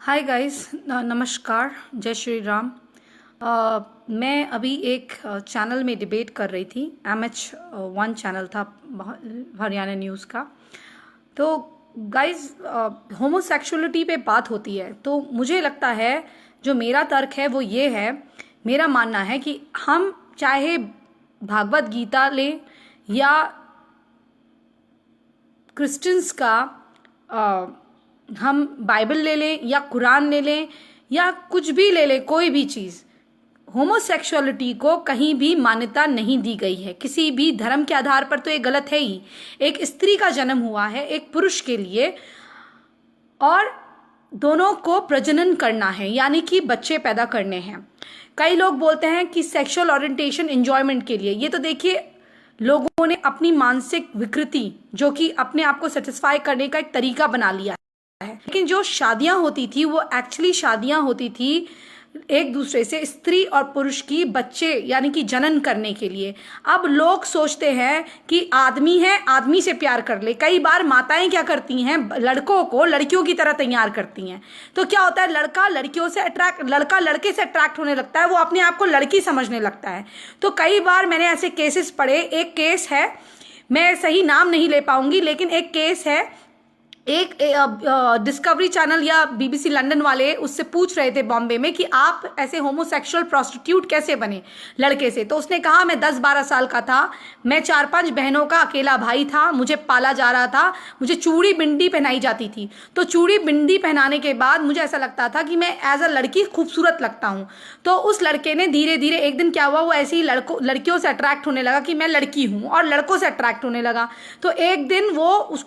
Hi guys, नमस्कार, जय श्री राम। मैं अभी एक चैनल में डिबेट कर रही थी। MH1 चैनल था, हरियाणा न्यूज़ का। तो गाइस, होमोसेक्सुअलिटी पे बात होती है तो मुझे लगता है, जो मेरा तर्क है वो ये है। मेरा मानना है कि हम चाहे भागवत गीता लें या क्रिश्चियंस का हम बाइबल ले लें या कुरान ले लें या कुछ भी ले लें, कोई भी चीज़, होमोसेक्सुअलिटी को कहीं भी मान्यता नहीं दी गई है किसी भी धर्म के आधार पर। तो ये गलत है ही। एक स्त्री का जन्म हुआ है एक पुरुष के लिए, और दोनों को प्रजनन करना है, यानी कि बच्चे पैदा करने हैं। कई लोग बोलते हैं कि सेक्सुअल ओरिएंटेशन एंजॉयमेंट के लिए। ये तो देखिए, लोगों ने अपनी मानसिक विकृति, जो कि अपने आप को सेटिस्फाई करने का एक तरीका बना लिया है। लेकिन जो शादियां होती थी वो एक्चुअली शादियां होती थी एक दूसरे से, स्त्री और पुरुष की बच्चे यानी कि जनन करने के लिए। अब लोग सोचते हैं कि आदमी है, आदमी से प्यार कर ले। कई बार माताएं क्या करती हैं, लड़कों को लड़कियों की तरह तैयार करती हैं। तो क्या होता है, लड़का लड़के से अट्रैक्ट होने लगता है, वो अपने आप को लड़की समझने लगता है। तो कई बार मैंने ऐसे केसेस पढ़े। एक केस है, मैं सही नाम नहीं ले पाऊंगी, लेकिन एक केस है, एक डिस्कवरी चैनल या BBC लंदन वाले उससे पूछ रहे थे बॉम्बे में कि आप ऐसे होमोसेक्सुअल प्रोस्टिट्यूट कैसे बने लड़के से। तो उसने कहा, मैं 10-12 साल का था, मैं 4-5 बहनों का अकेला भाई था, मुझे पाला जा रहा था, मुझे चूड़ी बिंदी पहनाई जाती थी। तो चूड़ी बिंदी पहनाने के बाद मुझे ऐसा लगता था कि मैं एज अ लड़की खूबसूरत लगता हूँ। तो उस लड़के ने धीरे धीरे, एक दिन क्या हुआ, वो ऐसे ही लड़कियों से अट्रैक्ट होने लगा कि मैं लड़की हूँ, और लड़कों से अट्रैक्ट होने लगा। तो एक दिन वो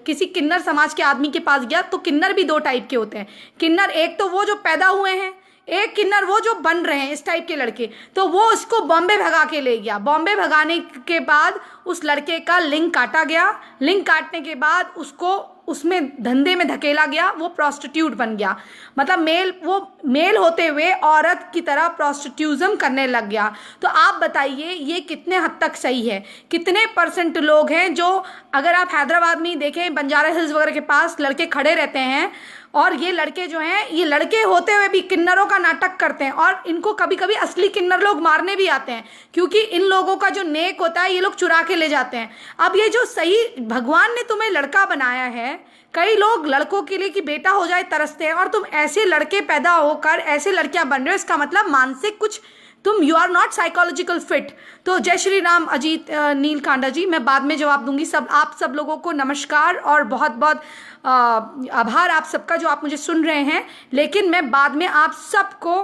किसी किन्नर समाज के आदमी के पास गया। तो किन्नर भी दो टाइप के होते हैं। किन्नर एक तो वो जो पैदा हुए हैं, एक किन्नर वो जो बन रहे हैं, इस टाइप के लड़के। तो वो उसको बॉम्बे भगा के ले गया। बॉम्बे भगाने के बाद उस लड़के का लिंग काटा गया। लिंग काटने के बाद उसको उसमें धंधे में धकेला गया, वो प्रोस्टिट्यूट बन गया। मतलब वो मेल होते हुए औरत की तरह प्रोस्टिट्यूजम करने लग गया। तो आप बताइए ये कितने हद तक सही है? कितने % लोग हैं जो, अगर आप हैदराबाद में ही देखें, बंजारा हिल्स वगैरह के पास लड़के खड़े रहते हैं, और ये लड़के जो हैं, ये लड़के होते हुए भी किन्नरों का नाटक करते हैं, और इनको कभी कभी असली किन्नर लोग मारने भी आते हैं, क्योंकि इन लोगों का जो नेक होता है ये लोग चुरा के ले जाते हैं। अब ये जो सही भगवान ने तुम्हें लड़का बनाया है, कई लोग लड़कों के लिए कि बेटा हो जाए तरसते हैं, और तुम ऐसे लड़के पैदा होकर ऐसे लड़कियां बन रहे हो, इसका मतलब मानसिक कुछ तुम, you are not psychological fit. तो जय श्री राम अजीत नील कांडा जी, मैं बाद में जवाब दूंगी। आप सब लोगों को नमस्कार और बहुत बहुत आभार आप सबका जो आप मुझे सुन रहे हैं। लेकिन मैं बाद में आप सबको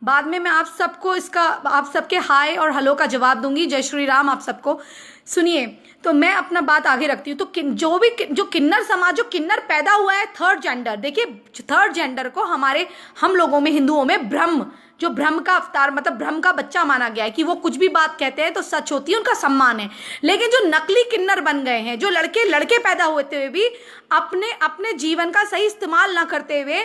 बाद में मैं आप सबको आप सबके हाय और हेलो का जवाब दूंगी। जय श्री राम आप सबको। सुनिए, तो मैं अपना बात आगे रखती हूँ। तो जो किन्नर समाज, जो किन्नर पैदा हुआ है थर्ड जेंडर, देखिए थर्ड जेंडर को हम लोगों में, हिंदुओं में ब्रह्म, जो ब्रह्म का अवतार, मतलब ब्रह्म का बच्चा माना गया है, कि वो कुछ भी बात कहते हैं तो सच होती है, उनका सम्मान है। लेकिन जो नकली किन्नर बन गए हैं, जो लड़के पैदा होते हुए भी अपने जीवन का सही इस्तेमाल ना करते हुए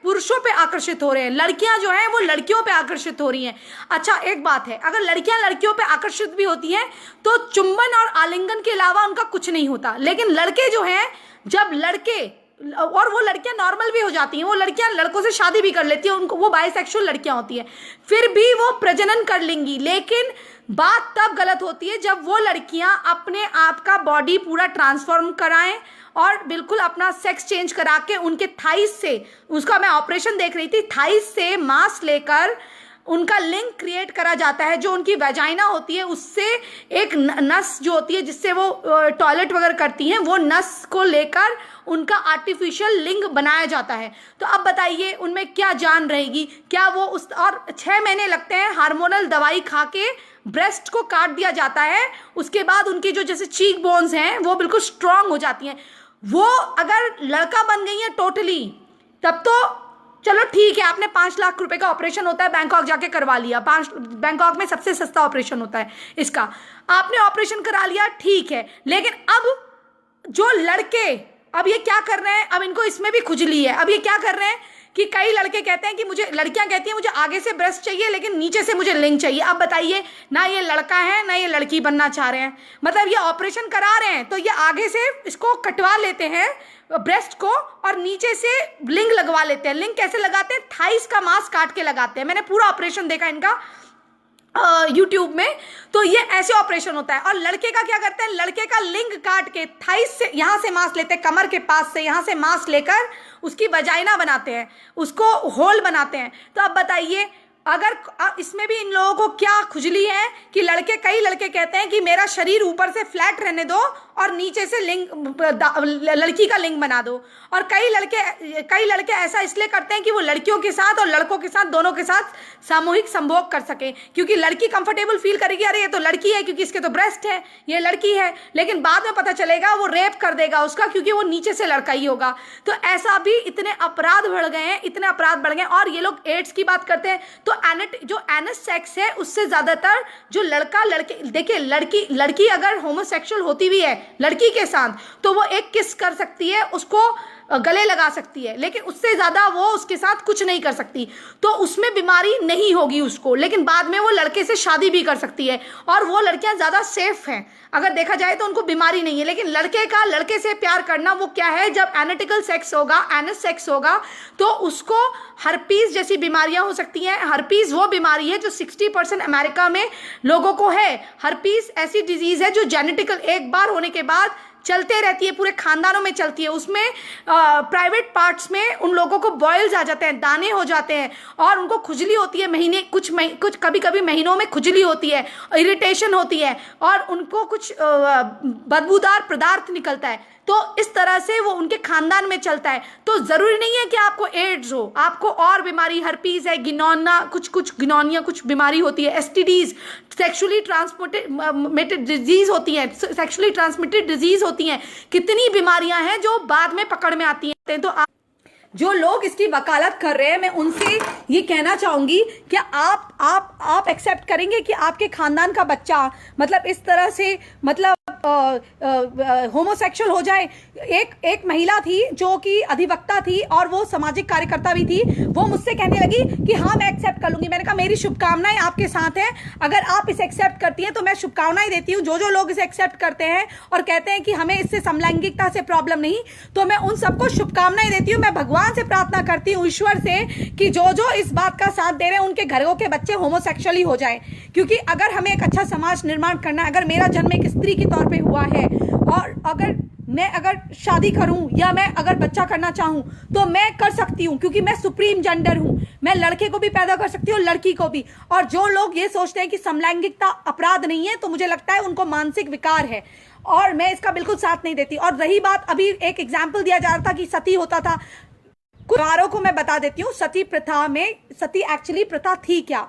पुरुषों पे आकर्षित हो रहे हैं, लड़कियां जो हैं वो लड़कियों पे आकर्षित हो रही हैं। अच्छा, एक बात है, अगर लड़कियां लड़कियों पे आकर्षित भी होती हैं तो चुंबन और आलिंगन के अलावा उनका कुछ नहीं होता। लेकिन लड़के जो हैं, जब और वो लड़कियां नॉर्मल भी हो जाती हैं, वो लड़कियां लड़कों से शादी भी कर लेती हैं, उनको, वो बाइसेक्सुअल लड़कियां होती हैं, फिर भी वो प्रजनन कर लेंगी। लेकिन बात तब गलत होती है जब वो लड़कियां अपने आप का बॉडी पूरा ट्रांसफॉर्म कराएं और बिल्कुल अपना सेक्स चेंज करा के उनके थाइस से, उसका मैं ऑपरेशन देख रही थी, थाइस से मांस लेकर उनका लिंक क्रिएट करा जाता है। जो उनकी वेजाइना होती है, उससे एक नस जो होती है जिससे वो टॉयलेट वगैरह करती हैं, वो नस को लेकर उनका आर्टिफिशियल लिंग बनाया जाता है। तो अब बताइए उनमें क्या जान रहेगी? क्या वो और 6 महीने लगते हैं हार्मोनल दवाई खा के, ब्रेस्ट को काट दिया जाता है, उसके बाद उनकी जो जैसे चीक बोन्स हैं वो बिल्कुल स्ट्रांग हो जाती हैं। वो अगर लड़का बन गई है टोटली, तब तो चलो ठीक है, आपने 5 लाख रुपए का ऑपरेशन होता है, बैंकॉक जाके करवा लिया। बैंकॉक में सबसे सस्ता ऑपरेशन होता है इसका, आपने ऑपरेशन करा लिया, ठीक है। लेकिन अब जो लड़के, अब ये क्या कर रहे हैं, अब इनको इसमें भी खुजली है। अब ये क्या कर रहे हैं कि कई लड़के कहते हैं कि मुझे, लड़कियां कहती हैं मुझे आगे से ब्रेस्ट चाहिए लेकिन नीचे से मुझे लिंग चाहिए। अब बताइए, ना ये लड़का है ना ये लड़की बनना चाह रहे हैं, मतलब ये ऑपरेशन करा रहे हैं तो ये आगे से इसको कटवा लेते हैं ब्रेस्ट को और नीचे से लिंग लगवा लेते हैं। लिंग कैसे लगाते हैं? थाइस का मांस काट के लगाते हैं। मैंने पूरा ऑपरेशन देखा इनका यूट्यूब में, तो ये ऐसे ऑपरेशन होता है। और लड़के का क्या करते हैं? लड़के का लिंग काट के थाइस से, यहां से मांस लेते हैं, कमर के पास से यहां से मांस लेकर उसकी वजाइना बनाते हैं, उसको होल बनाते हैं। तो अब बताइए, अगर इसमें भी इन लोगों को क्या खुजली है कि कई लड़के कहते हैं कि मेरा शरीर ऊपर से फ्लैट रहने दो और नीचे से लिंग, लड़की का लिंग बना दो। और कई लड़के ऐसा इसलिए करते हैं कि वो लड़कियों के साथ और लड़कों के साथ, दोनों के साथ सामूहिक संभोग कर सके, क्योंकि लड़की कंफर्टेबल फील करेगी, अरे ये तो लड़की है क्योंकि इसके तो ब्रेस्ट है, ये लड़की है। लेकिन बाद में पता चलेगा वो रेप कर देगा उसका, क्योंकि वो नीचे से लड़का ही होगा। तो ऐसा भी इतने अपराध बढ़ गए हैं, इतने अपराध बढ़ गए हैं। और ये लोग एड्स की बात करते हैं तो जो एनस सेक्स है उससे ज्यादातर जो लड़का लड़के, देखिए लड़की अगर होमोसेक्सुअल होती भी है लड़की के साथ तो वो एक किस कर सकती है, उसको गले लगा सकती है, लेकिन उससे ज्यादा वो उसके साथ कुछ नहीं कर सकती, तो उसमें बीमारी नहीं होगी उसको। लेकिन बाद में वो लड़के से शादी भी कर सकती है और वो लड़कियां ज्यादा सेफ हैं, अगर देखा जाए तो उनको बीमारी नहीं है। लेकिन लड़के से प्यार करना वो क्या है, जब एनालिटिकल सेक्स होगा, एनस सेक्स होगा, तो उसको हर्पीज जैसी बीमारियां हो सकती हैं। हर्पीज वो बीमारी है जो 60% अमेरिका में लोगों को है। हर्पीज ऐसी डिजीज है जो जेनेटिकल, एक बार होने के बाद चलते रहती है, पूरे खानदानों में चलती है। उसमें प्राइवेट पार्ट्स में उन लोगों को बॉयल्स आ जाते हैं, दाने हो जाते हैं और उनको खुजली होती है, कुछ कभी कभी महीनों में खुजली होती है, इरिटेशन होती है और उनको कुछ बदबूदार पदार्थ निकलता है। तो इस तरह से वो उनके खानदान में चलता है। तो जरूरी नहीं है कि आपको एड्स हो, आपको और बीमारी, हर्पीज है, गिनोना, कुछ गिनोनिया कुछ बीमारी होती है, एसटीडीज, सेक्सुअली ट्रांसमिटेड डिजीज होती है, सेक्सुअली ट्रांसमिटेड डिजीज होती हैं, कितनी बीमारियां हैं जो बाद में पकड़ में आती हैं। तो जो लोग इसकी वकालत कर रहे हैं, मैं उनसे ये कहना चाहूंगी कि आप एक्सेप्ट करेंगे कि आपके खानदान का बच्चा मतलब इस तरह से मतलब होमोसेक्सुअल हो जाए। एक महिला थी जो कि अधिवक्ता थी और वो सामाजिक कार्यकर्ता भी थी, वो मुझसे कहने लगी कि हाँ मैं एक्सेप्ट कर लूंगी। मैंने कहा मेरी शुभकामनाएं आपके साथ हैं, अगर आप इसे एक्सेप्ट करती हैं तो मैं शुभकामनाएं देती हूँ। जो लोग इसे एक्सेप्ट करते हैं और कहते हैं कि हमें इससे समलैंगिकता से प्रॉब्लम नहीं, तो मैं उन सबको शुभकामनाएं देती हूँ। मैं भगवान से प्रार्थना करती हूँ, ईश्वर से, कि जो इस बात का साथ दे रहे हैं उनके घरों के बच्चे होमोसेक्सुअल ही हो जाए। क्योंकि अगर हमें एक अच्छा समाज निर्माण करना है, अगर मेरा जन्म एक स्त्री के तौर पे हुआ है और अगर शादी करूं या मैं अगर बच्चा करना चाहूं तो मैं कर सकती हूं, क्योंकि मैं सुप्रीम जेंडर हूं। मैं लड़के को भी पैदा कर सकती हूँ, लड़की को भी। और जो लोग ये सोचते हैं कि समलैंगिकता अपराध नहीं है, तो मुझे लगता है उनको मानसिक विकार है और मैं इसका बिल्कुल साथ नहीं देती। और रही बात, अभी एक एग्जाम्पल दिया जा रहा था कि सती होता था, कुवारों को मैं बता देती हूँ सती प्रथा में, सती एक्चुअली प्रथा थी क्या।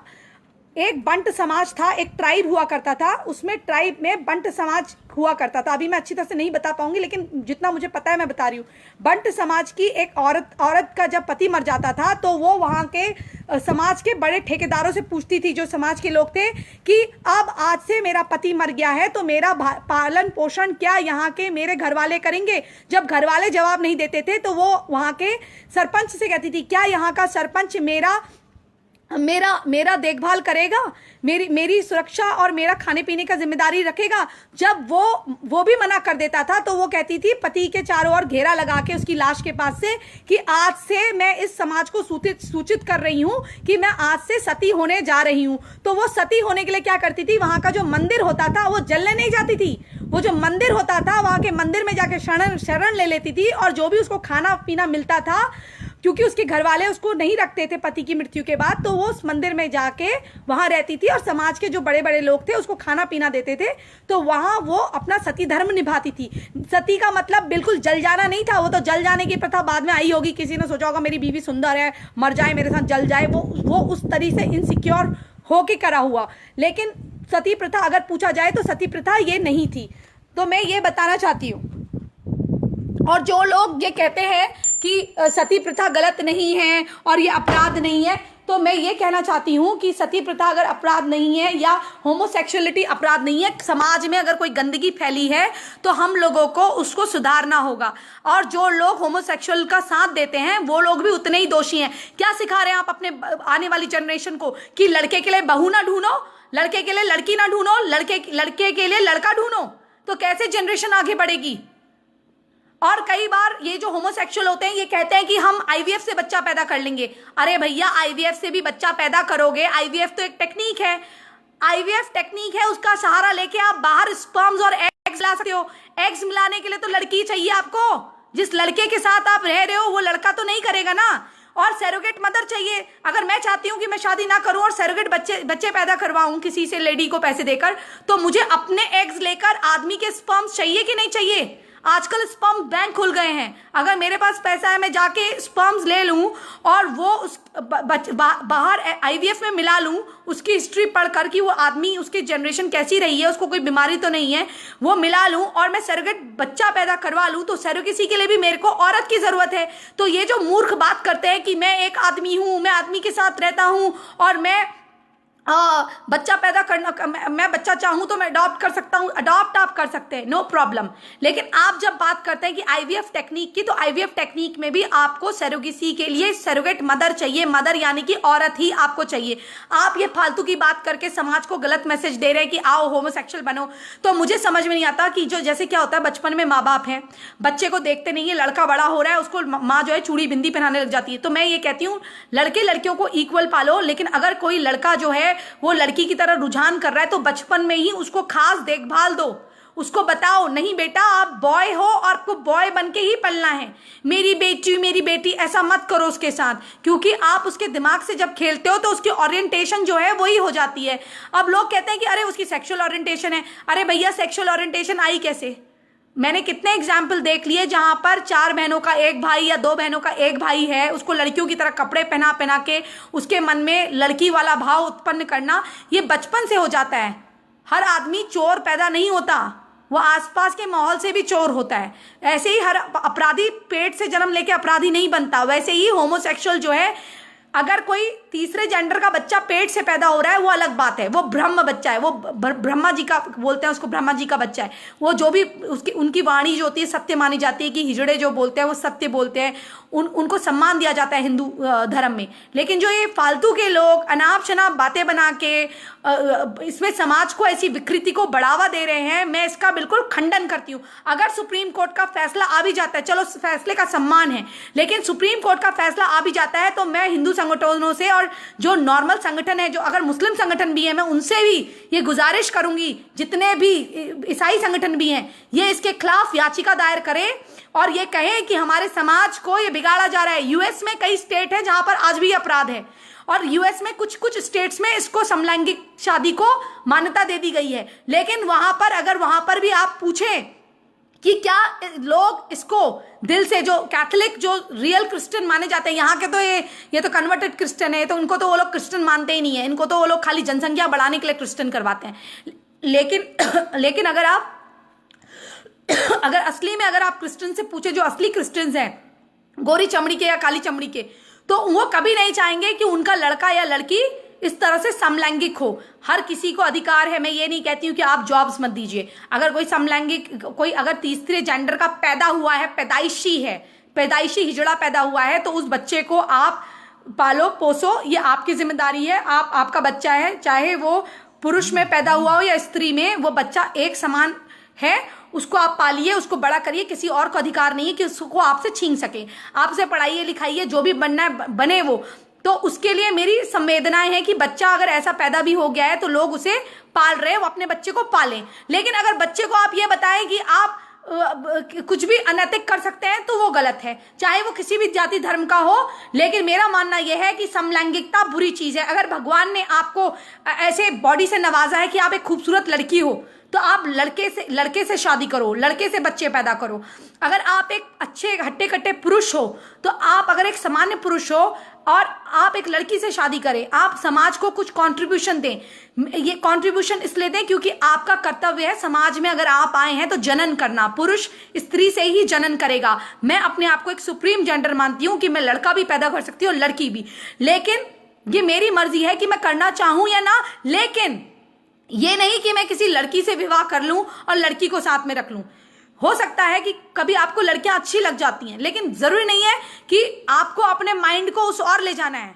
एक बंट समाज था, एक ट्राइब हुआ करता था, उसमें ट्राइब में बंट समाज हुआ करता था। अभी मैं अच्छी तरह से नहीं बता पाऊंगी, लेकिन जितना मुझे पता है मैं बता रही हूँ। बंट समाज की एक औरत का जब पति मर जाता था तो वो वहां के समाज के बड़े ठेकेदारों से पूछती थी, जो समाज के लोग थे, कि अब आज से मेरा पति मर गया है तो मेरा पालन पोषण क्या यहाँ के मेरे घर वाले करेंगे। जब घर वाले जवाब नहीं देते थे तो वो वहां के सरपंच से कहती थी, क्या यहाँ का सरपंच मेरा देखभाल करेगा, मेरी सुरक्षा और मेरा खाने पीने का जिम्मेदारी रखेगा। जब वो भी मना कर देता था तो वो कहती थी पति के चारों ओर घेरा लगा के उसकी लाश के पास से, कि आज से मैं इस समाज को सूचित कर रही हूँ कि मैं आज से सती होने जा रही हूँ। तो वो सती होने के लिए क्या करती थी, वहां का जो मंदिर होता था वो जलने नहीं जाती थी, वो जो मंदिर होता था वहां के मंदिर में जाके शरण ले लेती थी। और जो भी उसको खाना पीना मिलता था, क्योंकि उसके घर वाले उसको नहीं रखते थे पति की मृत्यु के बाद, तो वो उस मंदिर में जाके वहां रहती थी और समाज के जो बड़े बड़े लोग थे उसको खाना पीना देते थे। तो वहां वो अपना सती धर्म निभाती थी। सती का मतलब बिल्कुल जल जाना नहीं था, वो तो जल जाने की प्रथा बाद में आई होगी, किसी ने सोचा होगा मेरी बीवी सुंदर है, मर जाए मेरे साथ, जल जाए, वो उस तरीके से इनसिक्योर होके करा हुआ। लेकिन सती प्रथा अगर पूछा जाए तो सती प्रथा ये नहीं थी। तो मैं ये बताना चाहती हूँ। और जो लोग ये कहते हैं कि सती प्रथा गलत नहीं है और ये अपराध नहीं है, तो तो मैं ये कहना चाहती हूँ कि सती प्रथा अगर अपराध नहीं है या होमोसेक्सुअलिटी अपराध नहीं है, समाज में अगर कोई गंदगी फैली है तो हम लोगों को उसको सुधारना होगा। और जो लोग होमोसेक्सुअल का साथ देते हैं वो लोग भी उतने ही दोषी हैं। क्या सिखा रहे हैं आप अपने आने वाली जनरेशन को कि लड़के के लिए बहू ना ढूंढो, लड़के के लिए लड़की ना ढूंढो, लड़के के लिए लड़का ढूंढो, तो कैसे जनरेशन आगे बढ़ेगी। और कई बार ये जो होमोसेक्सुअल होते हैं ये कहते हैं कि हम आईवीएफ से बच्चा पैदा कर लेंगे। अरे भैया, आईवीएफ से भी बच्चा पैदा करोगे, आईवीएफ तो एक टेक्निक है, आईवीएफ टेक्निक है, उसका सहारा लेके आप बाहर स्पर्म्स और एग्स ला सकते हो। एग्स मिलाने के लिए तो लड़की चाहिए आपको, जिस लड़के के साथ आप रह रहे हो वो लड़का तो नहीं करेगा ना। और सैरोगेट मदर चाहिए। अगर मैं चाहती हूं कि मैं शादी ना करूं और सैरोगेट बच्चे पैदा करवाऊं किसी से, लेडी को पैसे देकर, तो मुझे अपने एग्स लेकर आदमी के स्पर्म्स चाहिए कि नहीं चाहिए। आजकल स्पर्म बैंक खुल गए हैं। अगर मेरे पास पैसा है मैं जाके स्पर्म्स ले लूं और वो उस बाहर आईवीएफ में मिला लूं, उसकी हिस्ट्री पढ़कर कि वो आदमी, उसकी जनरेशन कैसी रही है, उसको कोई बीमारी तो नहीं है, वो मिला लूं और मैं सैरोगेट बच्चा पैदा करवा लूं, तो सैरोगेसी के लिए भी मेरे को औरत की जरूरत है। तो ये जो मूर्ख बात करते हैं कि मैं एक आदमी हूं, मैं आदमी के साथ रहता हूं और मैं बच्चा पैदा करना, मैं बच्चा चाहूं तो मैं अडॉप्ट कर सकता हूं, अडॉप्ट आप कर सकते हैं, नो प्रॉब्लम। लेकिन आप जब बात करते हैं कि आईवीएफ टेक्निक की, तो आईवीएफ टेक्निक में भी आपको सैरोगेसी के लिए सैरोगेट मदर चाहिए, मदर यानी कि औरत ही आपको चाहिए। आप ये फालतू की बात करके समाज को गलत मैसेज दे रहे हैं कि आओ होमोसेक्सुअल बनो। तो मुझे समझ में नहीं आता कि जो जैसे क्या होता है, बचपन में माँ बाप हैं, बच्चे को देखते नहीं है, लड़का बड़ा हो रहा है, उसको माँ जो है चूड़ी बिंदी पहनाने लग जाती है। तो मैं ये कहती हूँ लड़के लड़कियों को इक्वल पालो, लेकिन अगर कोई लड़का जो है वो लड़की की तरह रुझान कर रहा है तो बचपन में ही उसको खास देखभाल दो, उसको बताओ नहीं बेटा आप बॉय हो और आपको बॉय बन के ही पलना है, मेरी बेटी ऐसा मत करो उसके साथ, क्योंकि आप उसके दिमाग से जब खेलते हो तो उसकी ओरिएंटेशन जो है वही हो जाती है। अब लोग कहते हैं कि अरे उसकी सेक्सुअल ओरिएंटेशन है। अरे भैया, सेक्सुअल ओरिएंटेशन आई कैसे? मैंने कितने एग्जाम्पल देख लिए जहां पर 4 बहनों का एक भाई या 2 बहनों का एक भाई है, उसको लड़कियों की तरह कपड़े पहना पहना के उसके मन में लड़की वाला भाव उत्पन्न करना, ये बचपन से हो जाता है। हर आदमी चोर पैदा नहीं होता, वो आसपास के माहौल से भी चोर होता है। ऐसे ही हर अपराधी पेट से जन्म लेके अपराधी नहीं बनता। वैसे ही होमोसेक्सुअल जो है, अगर कोई तीसरे जेंडर का बच्चा पेट से पैदा हो रहा है वो अलग बात है, वो ब्रह्म बच्चा है, वो ब्रह्मा जी का बोलते हैं उसको, ब्रह्मा जी का बच्चा है। वो जो भी उसकी उनकी वाणी जो होती है सत्य मानी जाती है, कि हिजड़े जो बोलते हैं वो सत्य बोलते हैं, उनको सम्मान दिया जाता है हिंदू धर्म में। लेकिन जो ये फालतू के लोग अनाप शनाप बातें बना के इसमें समाज को ऐसी विकृति को बढ़ावा दे रहे हैं, मैं इसका बिल्कुल खंडन करती हूँ। अगर सुप्रीम कोर्ट का फैसला आ भी जाता है, चलो फैसले का सम्मान है, लेकिन सुप्रीम कोर्ट का फैसला आ भी जाता है तो मैं हिंदू संगठनों से और जो नॉर्मल संगठन है, जो अगर मुस्लिम संगठन भी है, मैं उनसे भी ये गुजारिश करूंगी, जितने भी ईसाई संगठन भी हैं, ये इसके खिलाफ याचिका दायर करें और ये कहें कि हमारे समाज को ये बिगाड़ा जा रहा है। यूएस में कई स्टेट है जहां पर आज भी अपराध है, और यूएस में कुछ स्टेट्स में इसको समलैंगिक शादी को मान्यता दे दी गई है। लेकिन वहां पर अगर वहां पर भी आप पूछें कि क्या लोग इसको दिल से, जो कैथोलिक जो रियल क्रिश्चियन माने जाते हैं, यहाँ के तो ये तो कन्वर्टेड क्रिश्चियन है, तो उनको तो वो लोग क्रिश्चियन मानते ही नहीं है, इनको तो वो लोग खाली जनसंख्या बढ़ाने के लिए क्रिश्चियन करवाते हैं। लेकिन अगर असली में अगर आप क्रिश्चियन से पूछे, जो असली क्रिश्चियंस हैं, गोरी चमड़ी के या काली चमड़ी के, तो वो कभी नहीं चाहेंगे कि उनका लड़का या लड़की इस तरह से समलैंगिक हो। हर किसी को अधिकार है, मैं ये नहीं कहती हूँ कि आप जॉब्स मत दीजिए। अगर कोई समलैंगिक, कोई अगर तीसरे जेंडर का पैदा हुआ है, पैदाइशी हिजड़ा पैदा हुआ है, तो उस बच्चे को आप पालो पोसो, ये आपकी जिम्मेदारी है। आपका बच्चा है, चाहे वो पुरुष में पैदा हुआ हो या स्त्री में, वो बच्चा एक समान है, उसको आप पालिए, उसको बड़ा करिए। किसी और को अधिकार नहीं है कि उसको आपसे छीन सके। आपसे पढ़ाइए लिखाइए, जो भी बनना है बने वो। तो उसके लिए मेरी संवेदनाएं हैं कि बच्चा अगर ऐसा पैदा भी हो गया है तो लोग उसे पाल रहे हैं, वो अपने बच्चे को पालें। लेकिन अगर बच्चे को आप ये बताएं कि आप कुछ भी अनैतिक कर सकते हैं, तो वो गलत है, चाहे वो किसी भी जाति धर्म का हो। लेकिन मेरा मानना यह है कि समलैंगिकता बुरी चीज है। अगर भगवान ने आपको ऐसे बॉडी से नवाजा है कि आप एक खूबसूरत लड़की हो, तो आप लड़के से शादी करो, लड़के से बच्चे पैदा करो। अगर आप एक अच्छे हट्टे कट्टे पुरुष हो, तो आप अगर एक सामान्य पुरुष हो और आप एक लड़की से शादी करें, आप समाज को कुछ कंट्रीब्यूशन दें। ये कंट्रीब्यूशन इसलिए दें क्योंकि आपका कर्तव्य है समाज में अगर आप आए हैं तो जनन करना। पुरुष स्त्री से ही जनन करेगा। मैं अपने आप को एक सुप्रीम जेंडर मानती हूं कि मैं लड़का भी पैदा कर सकती हूँ और लड़की भी। लेकिन ये मेरी मर्जी है कि मैं करना चाहूं या ना, लेकिन ये नहीं कि मैं किसी लड़की से विवाह कर लूं और लड़की को साथ में रख लूं। हो सकता है कि कभी आपको लड़कियां अच्छी लग जाती हैं, लेकिन जरूरी नहीं है कि आपको अपने माइंड को उस ओर ले जाना है।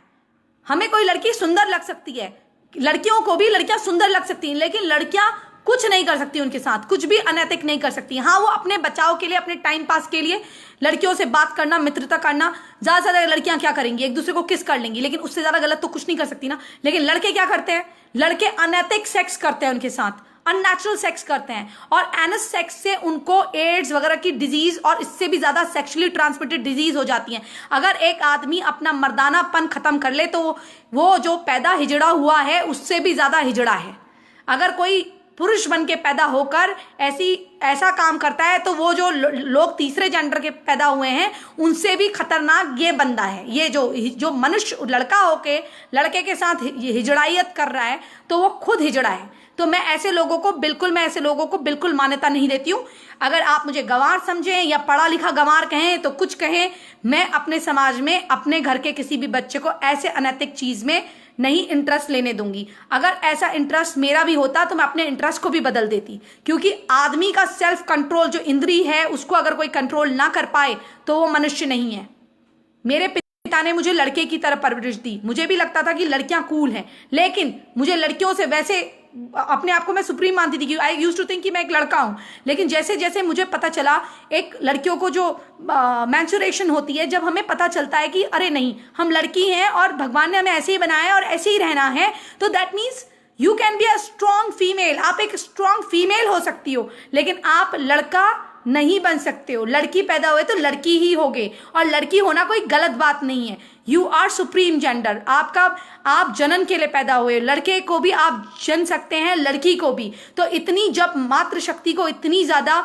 हमें कोई लड़की सुंदर लग सकती है, लड़कियों को भी लड़कियां सुंदर लग सकती हैं, लेकिन लड़कियां कुछ नहीं कर सकती, उनके साथ कुछ भी अनैतिक नहीं कर सकती। हाँ, वो अपने बचाव के लिए, अपने टाइम पास के लिए लड़कियों से बात करना, मित्रता करना, ज्यादा से ज्यादा लड़कियां क्या करेंगी, एक दूसरे को किस कर लेंगी, लेकिन उससे ज्यादा गलत तो कुछ नहीं कर सकती ना। लेकिन लड़के क्या करते हैं, लड़के अनैतिक सेक्स करते हैं, उनके साथ अननेचुरल सेक्स करते हैं, और एनस सेक्स से उनको एड्स वगैरह की डिजीज और इससे भी ज्यादा सेक्सुअली ट्रांसमिटेड डिजीज हो जाती हैं। अगर एक आदमी अपना मर्दानापन खत्म कर ले तो वो जो पैदा हिजड़ा हुआ है उससे भी ज्यादा हिजड़ा है। अगर कोई पुरुष बन के पैदा होकर ऐसा काम करता है तो वो जो लोग तीसरे जेंडर के पैदा हुए हैं उनसे भी खतरनाक ये बंदा है। ये जो मनुष्य लड़का होके लड़के के साथ हिजड़ाइयत कर रहा है तो वो खुद हिजड़ा है। तो मैं ऐसे लोगों को बिल्कुल मान्यता नहीं देती हूँ। अगर आप मुझे गंवार समझें या पढ़ा लिखा गंवार कहें तो कुछ कहें, मैं अपने समाज में अपने घर के किसी भी बच्चे को ऐसे अनैतिक चीज में नहीं इंटरेस्ट लेने दूंगी। अगर ऐसा इंटरेस्ट मेरा भी होता तो मैं अपने इंटरेस्ट को भी बदल देती, क्योंकि आदमी का सेल्फ कंट्रोल जो इंद्री है उसको अगर कोई कंट्रोल ना कर पाए तो वो मनुष्य नहीं है। मेरे पिता ने मुझे लड़के की तरह परवरिश दी, मुझे भी लगता था कि लड़कियां कूल हैं, लेकिन मुझे लड़कियों से वैसे अपने आप को मैं सुप्रीम मानती थी कि आई यूज्ड टू थिंक कि मैं एक लड़का हूं। लेकिन जैसे जैसे मुझे पता चला, एक लड़कियों को जो मैंसुरेशन होती है, जब हमें पता चलता है कि अरे नहीं, हम लड़की हैं और भगवान ने हमें ऐसे ही बनाया है और ऐसे ही रहना है, तो that means you can be a strong female. आप एक स्ट्रॉन्ग फीमेल हो सकती हो, लेकिन आप लड़का नहीं बन सकते हो। लड़की पैदा हुए तो लड़की ही होगे, और लड़की होना कोई गलत बात नहीं है। You are supreme gender. आप जनन के लिए पैदा हुए, लड़के को भी आप जन सकते हैं, लड़की को भी। तो इतनी, जब मातृशक्ति को इतनी ज्यादा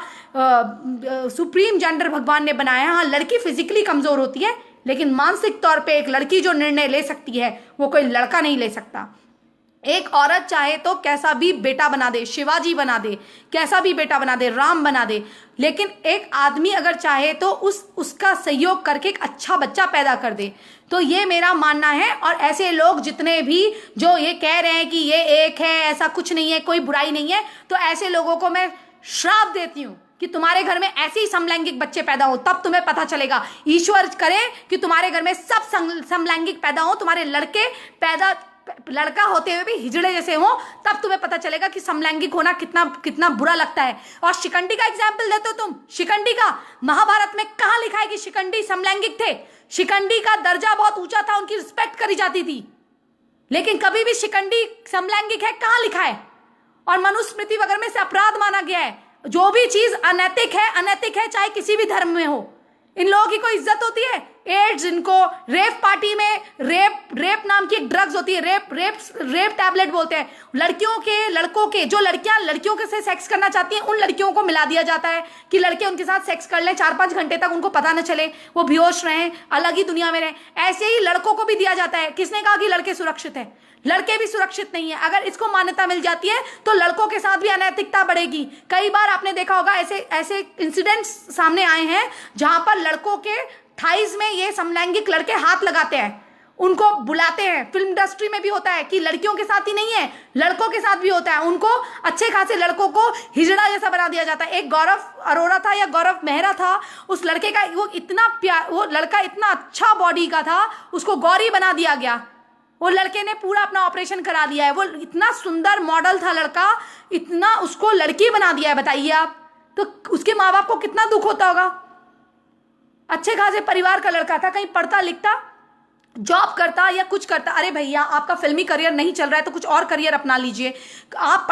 सुप्रीम जेंडर भगवान ने बनाया। हाँ, लड़की फिजिकली कमजोर होती है, लेकिन मानसिक तौर पे एक लड़की जो निर्णय ले सकती है वो कोई लड़का नहीं ले सकता। एक औरत चाहे तो कैसा भी बेटा बना दे, शिवाजी बना दे, कैसा भी बेटा बना दे, राम बना दे, लेकिन एक आदमी अगर चाहे तो उसका सहयोग करके एक अच्छा बच्चा पैदा कर दे। तो ये मेरा मानना है। और ऐसे लोग जितने भी जो ये कह रहे हैं कि ये एक है, ऐसा कुछ नहीं है, कोई बुराई नहीं है, तो ऐसे लोगों को मैं श्राप देती हूँ कि तुम्हारे घर में ऐसे ही समलैंगिक बच्चे पैदा हो, तब तुम्हें पता चलेगा। ईश्वर करे कि तुम्हारे घर में सब समलैंगिक पैदा हो, तुम्हारे लड़का होते हुए भी हिजड़े जैसे हो, तब तुम्हें पता चलेगा कि समलैंगिक होना कितना कितना बुरा लगता है। और शिखंडी का एग्जाम्पल देते हो तुम। शिखंडी का महाभारत में कहां लिखा है कि शिखंडी समलैंगिक थे? शिखंडी का दर्जा बहुत ऊंचा था, उनकी रिस्पेक्ट करी जाती थी, लेकिन कभी भी शिखंडी समलैंगिक है कहां लिखा है? और मनुस्मृति वगैरह में से अपराध माना गया है। जो भी चीज अनैतिक है, चाहे किसी भी धर्म में हो। इन लोगों की कोई इज्जत होती है? एड्स, इनको रेप पार्टी में रेप नाम की एक ड्रग्स होती है, रेप टैबलेट बोलते हैं। लड़कों के जो लड़कियां लड़कियों के से सेक्स करना चाहती हैं, उन लड़कियों को मिला दिया जाता है कि लड़के उनके साथ सेक्स कर लें, 4-5 घंटे तक उनको पता न चले, वो बेहोश रहें, अलग ही दुनिया में रहें। ऐसे ही लड़कों को भी दिया जाता है। किसने कहा कि लड़के सुरक्षित है? लड़के भी सुरक्षित नहीं है। अगर इसको मान्यता मिल जाती है तो लड़कों के साथ भी अनैतिकता बढ़ेगी। कई बार आपने देखा होगा ऐसे इंसिडेंट्स सामने आए हैं जहां पर लड़कों के थाइज में ये समलैंगिक लड़के हाथ लगाते हैं, उनको बुलाते हैं। फिल्म इंडस्ट्री में भी होता है कि लड़कियों के साथ ही नहीं है, लड़कों के साथ भी होता है। उनको अच्छे खासे लड़कों को हिजड़ा जैसा बना दिया जाता है। एक गौरव अरोरा था या गौरव मेहरा था, उस लड़के का वो लड़का इतना अच्छा बॉडी का था, उसको गौरी बना दिया गया। वो लड़के ने पूरा अपना ऑपरेशन करा दिया है। वो इतना सुंदर मॉडल था लड़का, इतना उसको लड़की बना दिया है। बताइए आप, तो उसके माँ बाप को कितना दुख होता होगा। अच्छे खासे परिवार का लड़का था, कहीं पढ़ता लिखता, जॉब करता या कुछ करता। अरे भैया, आपका फिल्मी करियर नहीं चल रहा है तो कुछ और करियर अपना लीजिए। आप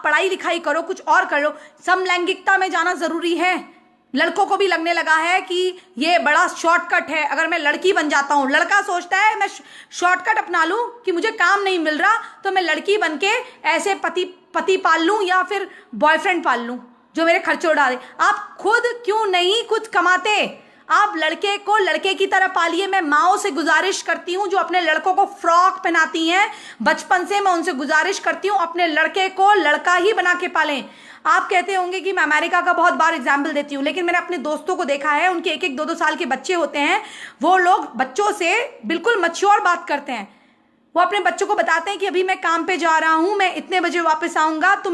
पढ़ाई लिखाई करो, कुछ और करो। समलैंगिकता में जाना जरूरी है। लड़कों को भी लगने लगा है कि ये बड़ा शॉर्टकट है। अगर मैं लड़की बन जाता हूँ, लड़का सोचता है मैं शॉर्टकट अपना लूं कि मुझे काम नहीं मिल रहा तो मैं लड़की बन के ऐसे पति पाल लूं या फिर बॉयफ्रेंड पाल लूं जो मेरे खर्चे उड़ा दे। आप खुद क्यों नहीं कुछ कमाते? आप लड़के को लड़के की तरह पालिए। मैं माओ से गुजारिश करती हूँ जो अपने लड़कों को फ्रॉक पहनाती हैं, बचपन से मैं उनसे गुजारिश करती हूँ अपने लड़के को लड़का ही बना के पालें। आप कहते होंगे कि मैं अमेरिका का बहुत बार एग्जाम्पल देती हूँ, लेकिन मैंने अपने दोस्तों को देखा है, उनके 1-1, 2-2 साल के बच्चे होते हैं, वो लोग बच्चों से बिल्कुल मैच्योर बात करते हैं। वो अपने बच्चों को बताते हैं कि अभी मैं काम पे जा रहा हूं, मैं इतने बजे वापस आऊंगा, तुम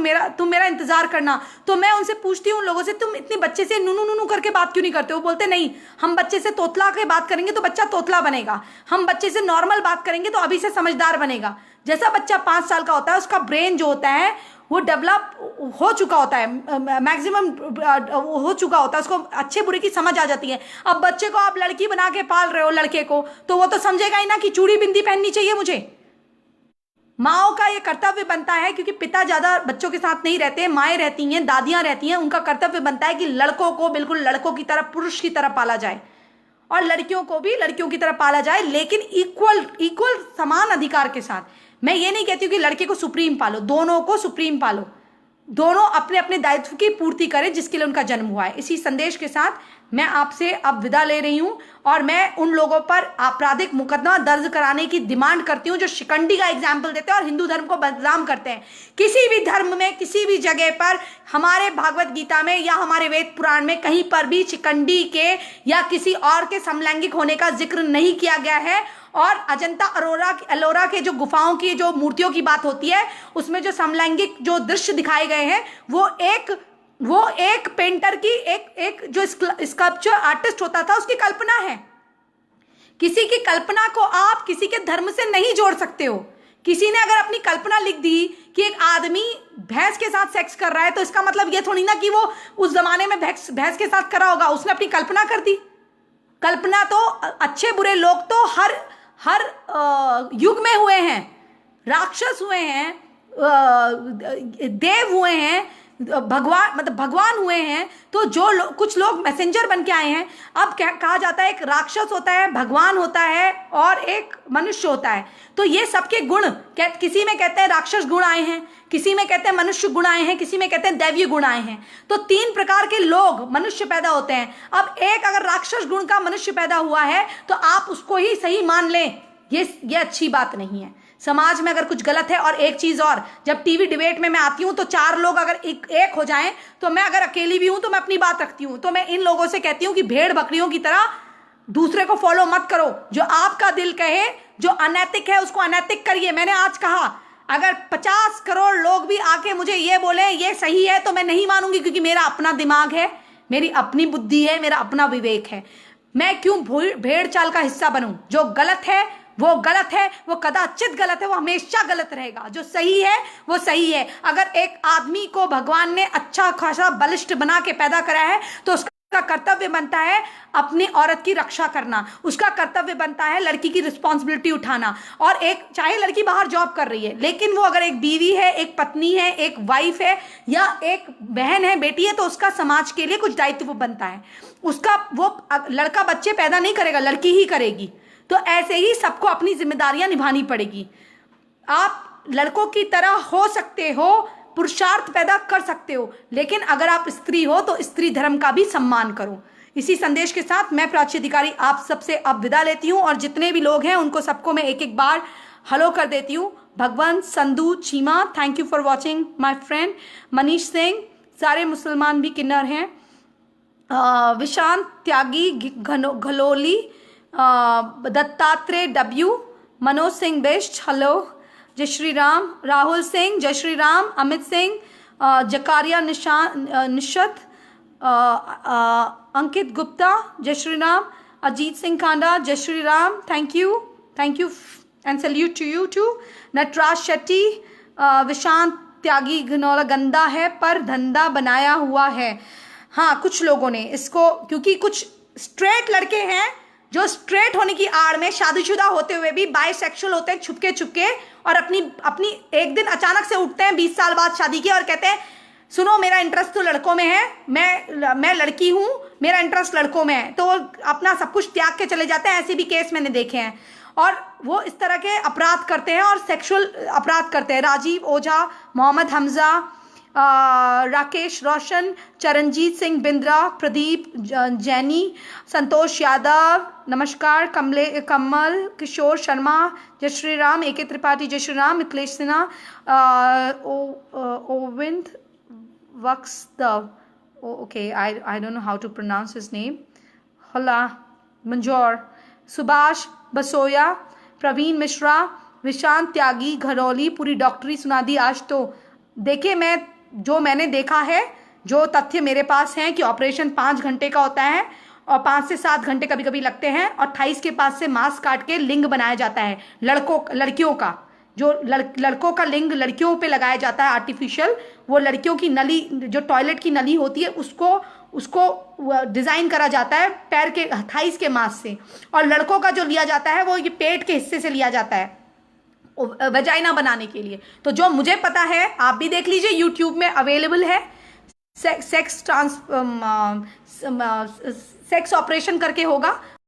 मेरा इंतजार करना। तो मैं उनसे पूछती हूँ उन लोगों से, तुम इतने बच्चे से नूनू नूनू करके बात क्यों नहीं करते? वो बोलते नहीं, हम बच्चे से तोतला के बात करेंगे तो बच्चा तोतला बनेगा, हम बच्चे से नॉर्मल बात करेंगे तो अभी से समझदार बनेगा। जैसा बच्चा 5 साल का होता है उसका ब्रेन जो होता है वो डेवलप हो चुका होता है, मैक्सिमम हो चुका होता है, उसको अच्छे बुरे की समझ आ जाती है। अब बच्चे को आप लड़की बना के पाल रहे हो, लड़के को, तो वो तो समझेगा ही ना कि चूड़ी बिंदी पहननी चाहिए मुझे। माओ का ये कर्तव्य बनता है, क्योंकि पिता ज्यादा बच्चों के साथ नहीं रहते, माएँ रहती हैं, दादियां रहती हैं, उनका कर्तव्य बनता है कि लड़कों को बिल्कुल लड़कों की तरह, पुरुष की तरह पाला जाए और लड़कियों को भी लड़कियों की तरह पाला जाए, लेकिन इक्वल इक्वल समान अधिकार के साथ। मैं ये नहीं कहती हूँ कि लड़के को सुप्रीम पालो, दोनों को सुप्रीम पालो, दोनों अपने अपने दायित्व की पूर्ति करें जिसके लिए उनका जन्म हुआ है। इसी संदेश के साथ मैं आपसे अब विदा ले रही हूं और मैं उन लोगों पर आपराधिक मुकदमा दर्ज कराने की डिमांड करती हूं जो शिकंडी का एग्जाम्पल देते हैं और हिंदू धर्म को बदनाम करते हैं। किसी भी धर्म में, किसी भी जगह पर, हमारे भागवत गीता में या हमारे वेद पुराण में कहीं पर भी शिकंडी के या किसी और के समलैंगिक होने का जिक्र नहीं किया गया है। और अजंता अलोरा के जो गुफाओं की जो मूर्तियों की बात होती है उसमें जो समलैंगिक जो दृश्य दिखाए गए हैं वो एक पेंटर की, एक जो स्कल्पचर आर्टिस्ट होता था उसकी कल्पना है। किसी की कल्पना को आप किसी के धर्म से नहीं जोड़ सकते हो। किसी ने अगर अपनी कल्पना लिख दी कि एक आदमी भैंस के साथ सेक्स कर रहा है तो इसका मतलब ये थोड़ी ना कि वो उस जमाने में भैंस के साथ करा होगा, उसने अपनी कल्पना कर दी। कल्पना तो अच्छे बुरे लोग तो हर युग में हुए हैं, राक्षस हुए हैं, देव हुए हैं, भगवान हुए हैं। तो जो कुछ लोग मैसेंजर बन के आए हैं। अब कहा जाता है एक राक्षस होता है, भगवान होता है और एक मनुष्य होता है। तो ये सबके गुण, किसी में कहते हैं राक्षस गुण आए हैं, किसी में कहते हैं मनुष्य गुण आए हैं, किसी में कहते हैं दैवीय गुण आए हैं। तो 3 प्रकार के लोग मनुष्य पैदा होते हैं। अब एक अगर राक्षस गुण का मनुष्य पैदा हुआ है तो आप उसको ही सही मान लें, ये अच्छी बात नहीं है। समाज में अगर कुछ गलत है। और एक चीज और, जब टीवी डिबेट में मैं आती हूं तो 4 लोग अगर एक हो जाएं तो मैं अगर अकेली भी हूं तो मैं अपनी बात रखती हूं। तो मैं इन लोगों से कहती हूं कि भेड़ बकरियों की तरह दूसरे को फॉलो मत करो। जो आपका दिल कहे, जो अनैतिक है उसको अनैतिक करिए। मैंने आज कहा अगर 50 करोड़ लोग भी आके मुझे ये बोले ये सही है तो मैं नहीं मानूंगी, क्योंकि मेरा अपना दिमाग है, मेरी अपनी बुद्धि है, मेरा अपना विवेक है। मैं क्यों भेड़ चाल का हिस्सा बनूं? जो गलत है वो गलत है, वो कदाचित गलत है, वो हमेशा गलत रहेगा। जो सही है वो सही है। अगर एक आदमी को भगवान ने अच्छा खासा बलिष्ठ बना के पैदा कराया है तो उसका कर्तव्य बनता है अपनी औरत की रक्षा करना, उसका कर्तव्य बनता है लड़की की रिस्पॉन्सिबिलिटी उठाना। और एक चाहे लड़की बाहर जॉब कर रही है, लेकिन वो अगर एक बीवी है, एक पत्नी है, एक वाइफ है या एक बहन है, बेटी है, तो उसका समाज के लिए कुछ दायित्व बनता है। उसका वो लड़का बच्चे पैदा नहीं करेगा, लड़की ही करेगी। तो ऐसे ही सबको अपनी जिम्मेदारियां निभानी पड़ेगी। आप लड़कों की तरह हो सकते हो, पुरुषार्थ पैदा कर सकते हो, लेकिन अगर आप स्त्री हो तो स्त्री धर्म का भी सम्मान करो। इसी संदेश के साथ मैं प्राची अधिकारी आप सबसे अब विदा लेती हूं और जितने भी लोग हैं उनको सबको मैं एक एक बार हेलो कर देती हूं। Bhagwant, Sandhu, Cheema, thank you for watching my friend. Manish Singh, सारे मुसलमान भी किन्नर हैं। Vishant Tyagi Ghaloli, Dattatreya W, Manoj Singh best, hello, जय श्री राम, राहुल सिंह, जय श्री राम, अमित सिंह, जकारिया निशत, अंकित गुप्ता, जय श्री राम, अजीत सिंह कांडा, जय Shri Ram, thank you and salute to you too. Nataraj Shetty, Vishant Tyagi Ghanaula, गंदा है पर धंधा बनाया हुआ है। हाँ, कुछ लोगों ने इसको, क्योंकि कुछ स्ट्रेट लड़के हैं जो स्ट्रेट होने की आड़ में शादीशुदा होते हुए भी बाइसेक्सुअल होते हैं छुपके और अपनी एक दिन अचानक से उठते हैं 20 साल बाद शादी के और कहते हैं सुनो मेरा इंटरेस्ट तो लड़कों में है, मैं लड़की हूं, मेरा इंटरेस्ट लड़कों में है। तो वो अपना सब कुछ त्याग के चले जाते हैं। ऐसे भी केस मैंने देखे हैं और वो इस तरह के अपराध करते हैं और सेक्सुअल अपराध करते हैं। राजीव ओझा, मोहम्मद हमजा, राकेश रोशन, चरणजीत सिंह बिंद्रा, प्रदीप जैनी, संतोष यादव, नमस्कार, कमल किशोर शर्मा, जय श्री राम, एके त्रिपाठी, जय श्री राम, मिथिलेश सिन्हा, ओविंद वक्सदव, okay, I don't know how to pronounce his name, Hala Manzoor, Subhash बसोया, प्रवीण मिश्रा, विशांत त्यागी, घरौली, पूरी डॉक्टरी सुना दी आज तो। देखिए, मैंने देखा है, जो तथ्य मेरे पास हैं कि ऑपरेशन 5 घंटे का होता है और 5 से 7 घंटे कभी कभी लगते हैं, और 28 के पास से मांस काट के लिंग बनाया जाता है लड़कियों का। जो लड़कों का लिंग लड़कियों पे लगाया जाता है आर्टिफिशियल, वो लड़कियों की नली, जो टॉयलेट की नली होती है, उसको डिजाइन करा जाता है पैर के 28 के मांस से। और लड़कों का जो लिया जाता है वो ये पेट के हिस्से से लिया जाता है वजाइना बनाने के लिए। तो जो मुझे पता है, आप भी देख लीजिए, यूट्यूब में अवेलेबल है। सेक्स ऑपरेशन करके होगा।